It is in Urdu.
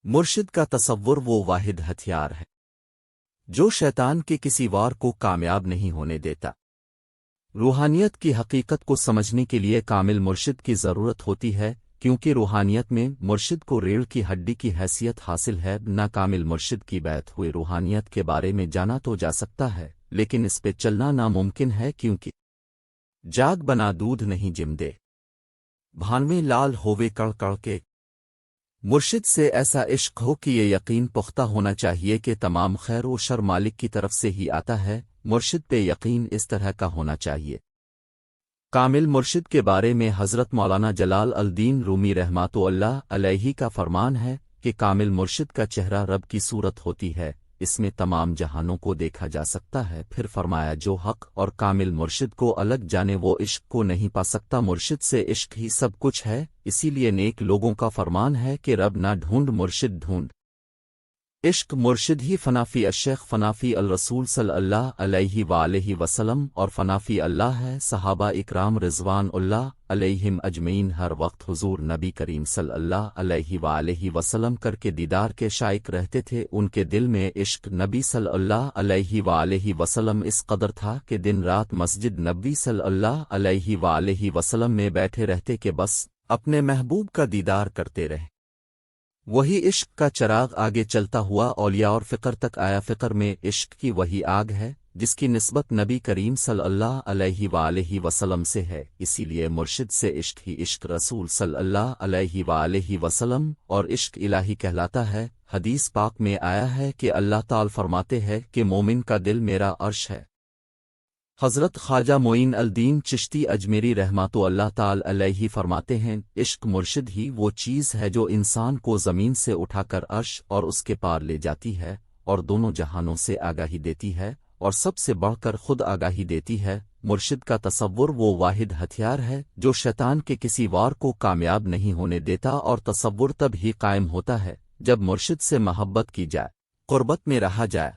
مرشد کا تصور وہ واحد ہتھیار ہے جو شیطان کے کسی وار کو کامیاب نہیں ہونے دیتا۔ روحانیت کی حقیقت کو سمجھنے کے لیے کامل مرشد کی ضرورت ہوتی ہے، کیونکہ روحانیت میں مرشد کو ریڑھ کی ہڈی کی حیثیت حاصل ہے۔ ناکامل مرشد کی بیعت ہوئے روحانیت کے بارے میں جانا تو جا سکتا ہے، لیکن اس پہ چلنا ناممکن ہے، کیونکہ جاگ بنا دودھ نہیں جم دے، بھانویں لال ہووے کڑ کڑ کے۔ مرشد سے ایسا عشق ہو کہ یہ یقین پختہ ہونا چاہیے کہ تمام خیر و شر مالک کی طرف سے ہی آتا ہے۔ مرشد پہ یقین اس طرح کا ہونا چاہیے۔ کامل مرشد کے بارے میں حضرت مولانا جلال الدین رومی رحمۃ اللہ علیہ کا فرمان ہے کہ کامل مرشد کا چہرہ رب کی صورت ہوتی ہے، اس میں تمام جہانوں کو دیکھا جا سکتا ہے۔ پھر فرمایا جو حق اور کامل مرشد کو الگ جانے وہ عشق کو نہیں پا سکتا۔ مرشد سے عشق ہی سب کچھ ہے، اسی لیے نیک لوگوں کا فرمان ہے کہ رب نہ ڈھونڈ مرشد ڈھونڈ۔ عشق مرشد ہی فنافی الشیخ فنافی الرسول صلی اللہ علیہ وآلہ وسلم اور فنافی اللہ ہے۔ صحابہ اکرام رضوان اللہ علیہم اجمعین ہر وقت حضور نبی کریم صلی اللہ علیہ وآلہ وسلم کر کے دیدار کے شائق رہتے تھے۔ ان کے دل میں عشق نبی صلی اللہ علیہ وآلہ وسلم اس قدر تھا کہ دن رات مسجد نبی صلی اللہ علیہ وآلہ وسلم میں بیٹھے رہتے کہ بس اپنے محبوب کا دیدار کرتے رہے۔ وہی عشق کا چراغ آگے چلتا ہوا اولیاء اور فقر تک آیا۔ فقر میں عشق کی وہی آگ ہے جس کی نسبت نبی کریم صلی اللہ علیہ وآلہ وسلم سے ہے، اسی لیے مرشد سے عشق ہی عشق رسول صلی اللہ علیہ وآلہ وسلم اور عشق الہی کہلاتا ہے۔ حدیث پاک میں آیا ہے کہ اللہ تعالی فرماتے ہیں کہ مومن کا دل میرا عرش ہے۔ حضرت خواجہ معین الدین چشتی اجمیری رحمۃ اللہ تعالی علیہ فرماتے ہیں عشق مرشد ہی وہ چیز ہے جو انسان کو زمین سے اٹھا کر عرش اور اس کے پار لے جاتی ہے اور دونوں جہانوں سے آگاہی دیتی ہے اور سب سے بڑھ کر خود آگاہی دیتی ہے۔ مرشد کا تصور وہ واحد ہتھیار ہے جو شیطان کے کسی وار کو کامیاب نہیں ہونے دیتا، اور تصور تب ہی قائم ہوتا ہے جب مرشد سے محبت کی جائے، قربت میں رہا جائے۔